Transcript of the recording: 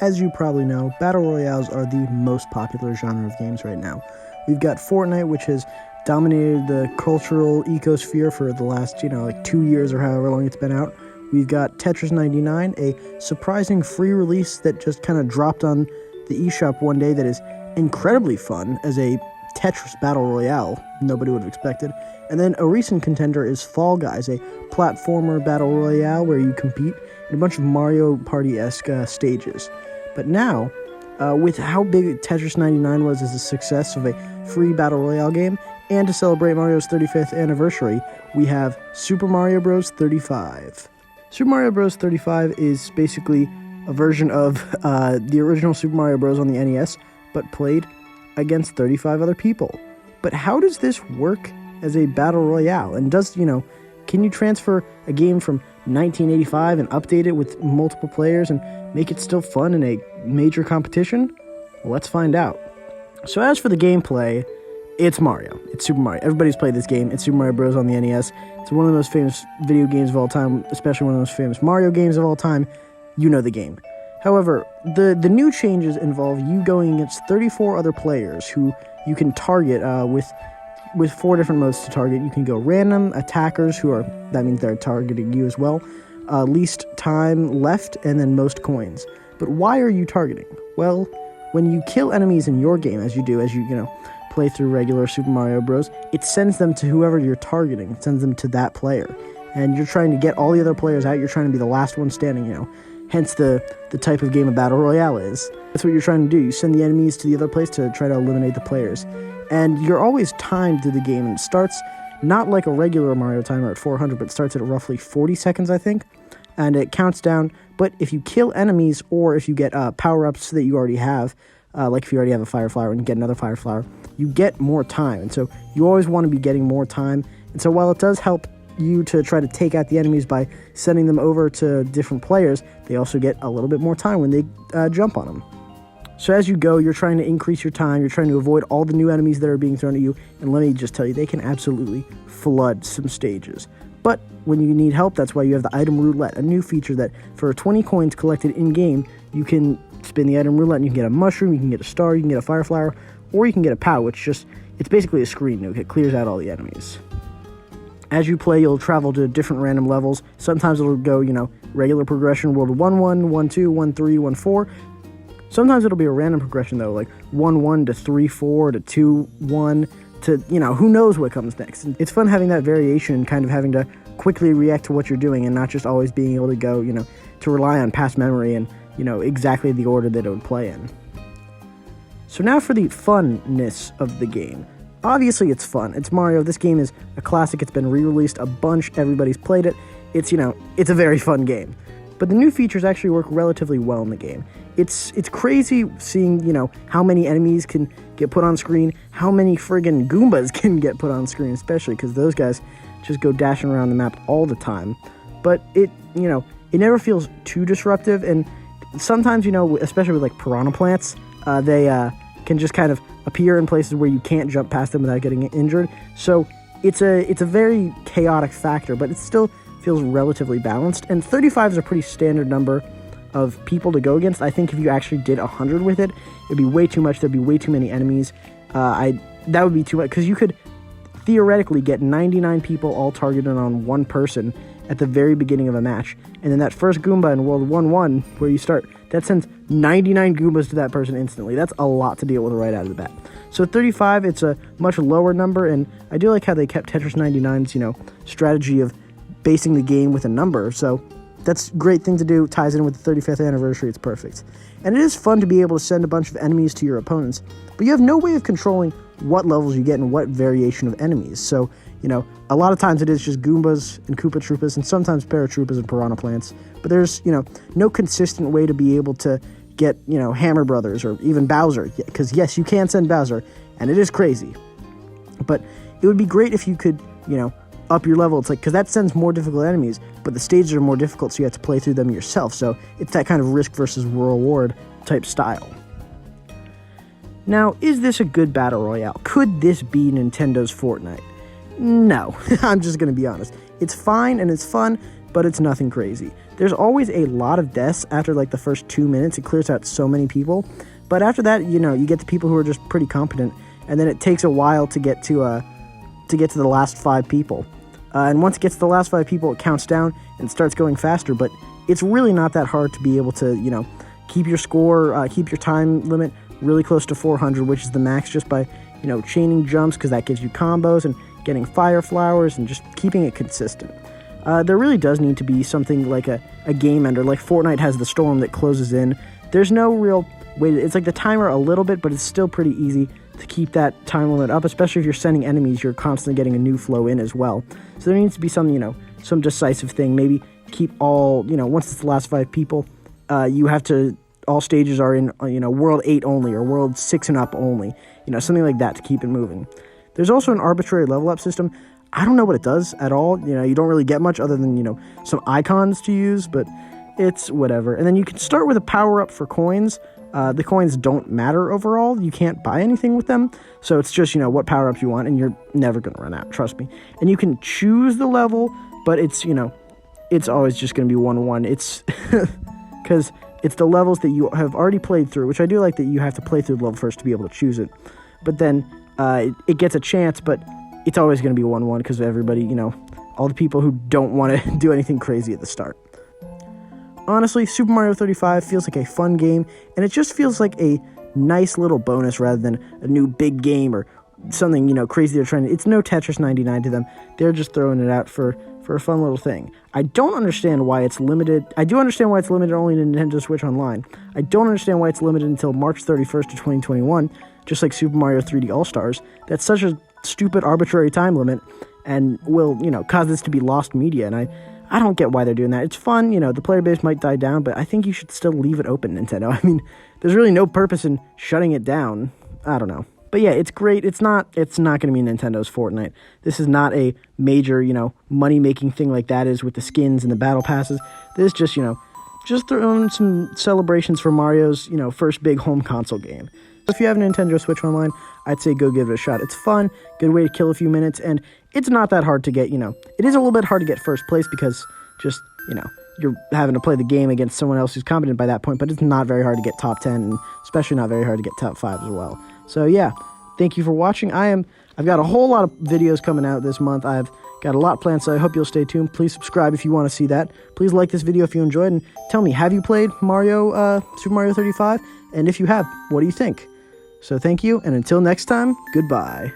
As you probably know, Battle Royales are the most popular genre of games right now. We've got Fortnite, which has dominated the cultural ecosphere for the last, 2 years or however long it's been out. We've got Tetris 99, a surprising free release that just kind of dropped on the eShop one day that is incredibly fun as a Tetris Battle Royale. Nobody would have expected. And then a recent contender is Fall Guys, a platformer Battle Royale where you compete in a bunch of Mario Party-esque stages. But now, with how big Tetris 99 was as a success of a free Battle Royale game, and to celebrate Mario's 35th anniversary, we have Super Mario Bros. 35. Super Mario Bros. 35 is basically a version of the original Super Mario Bros. On the NES, but played against 35 other people. But how does this work as a Battle Royale? And can you transfer a game from 1985 and update it with multiple players and make it still fun in a major competition? Well, let's find out. So as for the gameplay, it's Mario. It's Super Mario. Everybody's played this game. It's Super Mario Bros. On the NES. It's one of the most famous video games of all time, especially one of the most famous Mario games of all time. You know the game. However, the new changes involve you going against 34 other players who you can target with 4 different modes to target. You can go random, attackers, that means they're targeting you as well, least time left, and then most coins. But why are you targeting? Well, when you kill enemies in your game, as you play through regular Super Mario Bros., it sends them to whoever you're targeting. It sends them to that player. And you're trying to get all the other players out. You're trying to be the last one standing, Hence the type of game a Battle Royale is. That's what you're trying to do. You send the enemies to the other place to try to eliminate the players. And you're always timed through the game. And it starts not like a regular Mario timer at 400, but starts at roughly 40 seconds, I think. And it counts down. But if you kill enemies or if you get power-ups that you already have, like if you already have a Fire Flower and you get another Fire Flower, you get more time. And so you always want to be getting more time. And so while it does help you to try to take out the enemies by sending them over to different players, they also get a little bit more time when they jump on them. So as you go, you're trying to increase your time, you're trying to avoid all the new enemies that are being thrown at you, and let me just tell you, they can absolutely flood some stages. But when you need help, that's why you have the item roulette, a new feature that for 20 coins collected in-game, you can spin the item roulette and you can get a mushroom, you can get a star, you can get a fire flower, or you can get a POW, it's basically a screen nuke. It clears out all the enemies. As you play, you'll travel to different random levels. Sometimes it'll go, regular progression, world 1-1, 1-2, 1-3, 1-4. Sometimes it'll be a random progression, though, like 1-1 to 3-4 to 2-1 to, who knows what comes next. And it's fun having that variation and kind of having to quickly react to what you're doing and not just always being able to go, to rely on past memory and, exactly the order that it would play in. So now for the funness of the game. Obviously, it's fun. It's Mario. This game is a classic. It's been re-released a bunch. Everybody's played it. It's a very fun game. But the new features actually work relatively well in the game. It's crazy seeing, how many enemies can get put on screen, how many friggin' Goombas can get put on screen, especially because those guys just go dashing around the map all the time. But it never feels too disruptive, and sometimes, especially with like piranha plants, they can just kind of appear in places where you can't jump past them without getting injured. So it's a very chaotic factor, but it still feels relatively balanced. And 35 is a pretty standard number of people to go against. I think if you actually did 100 with it, it'd be way too much. There'd be way too many enemies. That would be too much, because you could theoretically get 99 people all targeted on one person at the very beginning of a match. And then that first Goomba in World 1-1, where you start, that sends 99 Goombas to that person instantly. That's a lot to deal with right out of the bat. So 35, it's a much lower number, and I do like how they kept Tetris 99's, strategy of basing the game with a number. So that's a great thing to do. Ties in with the 35th anniversary. It's perfect. And it is fun to be able to send a bunch of enemies to your opponents, but you have no way of controlling what levels you get and what variation of enemies. So, a lot of times it is just Goombas and Koopa Troopas and sometimes Paratroopas and Piranha Plants. But there's, no consistent way to be able to get, Hammer Brothers or even Bowser. Because, yes, you can send Bowser, and it is crazy. But it would be great if you could, up your level. It's like, because that sends more difficult enemies, but the stages are more difficult, so you have to play through them yourself. So it's that kind of risk versus reward type style. Now, is this a good Battle Royale? Could this be Nintendo's Fortnite? No, I'm just going to be honest. It's fine and it's fun. but it's nothing crazy. There's always a lot of deaths after like the first 2 minutes. It clears out so many people, but after that, you know, you get the people who are just pretty competent, and then it takes a while to get to the last 5 people. And once it gets to the last 5 people, it counts down and starts going faster, but it's really not that hard to be able to, you know, keep your score, keep your time limit really close to 400, which is the max, just by, you know, chaining jumps, because that gives you combos, and getting fire flowers, and just keeping it consistent. There really does need to be something like a game ender, like Fortnite has the storm that closes in. There's no real way it's like the timer a little bit, but it's still pretty easy to keep that time limit up, especially if you're sending enemies, you're constantly getting a new flow in as well. So there needs to be some, you know, some decisive thing. Maybe keep all, you know, once it's the last 5 people, you have to, all stages are in, you know, world 8 only, or world 6 and up only, you know, something like that to keep it moving. There's also an arbitrary level up system. I don't know what it does at all. You know, you don't really get much other than, you know, some icons to use, but it's whatever. And then you can start with a power up for coins. The coins don't matter overall. You can't buy anything with them. So it's just, you know, what power-ups you want, and you're never going to run out, trust me. And you can choose the level, but it's, you know, it's always just going to be 1-1. It's because it's the levels that you have already played through, which I do like that you have to play through the level first to be able to choose it. But then it gets a chance, but it's always going to be 1-1 because everybody, you know, all the people who don't want to do anything crazy at the start. Honestly, Super Mario 35 feels like a fun game, and it just feels like a nice little bonus rather than a new big game or something, you know, crazy they're trying to. It's no Tetris 99 to them. They're just throwing it out for a fun little thing. I don't understand why it's limited. I do understand why it's limited only to Nintendo Switch Online. I don't understand why it's limited until March 31st of 2021, just like Super Mario 3D All-Stars. That's such a stupid, arbitrary time limit, and will, you know, cause this to be lost media, and I don't get why they're doing that. It's fun, you know, the player base might die down, but I think you should still leave it open, Nintendo. I mean, there's really no purpose in shutting it down. I don't know. But yeah, it's great. It's not going to be Nintendo's Fortnite. This is not a major, you know, money-making thing like that is with the skins and the battle passes. This is just, you know, just throwing some celebrations for Mario's, you know, first big home console game. If you have a Nintendo Switch Online, I'd say go give it a shot. It's fun, good way to kill a few minutes, and it's not that hard to get, you know, it is a little bit hard to get first place because just, you know, you're having to play the game against someone else who's competent by that point, but it's not very hard to get top 10, and especially not very hard to get top 5 as well. So yeah, thank you for watching. I've got a whole lot of videos coming out this month. I've got a lot planned, so I hope you'll stay tuned. Please subscribe if you want to see that. Please like this video if you enjoyed, and tell me, have you played Super Mario 35? And if you have, what do you think? So thank you, and until next time, goodbye.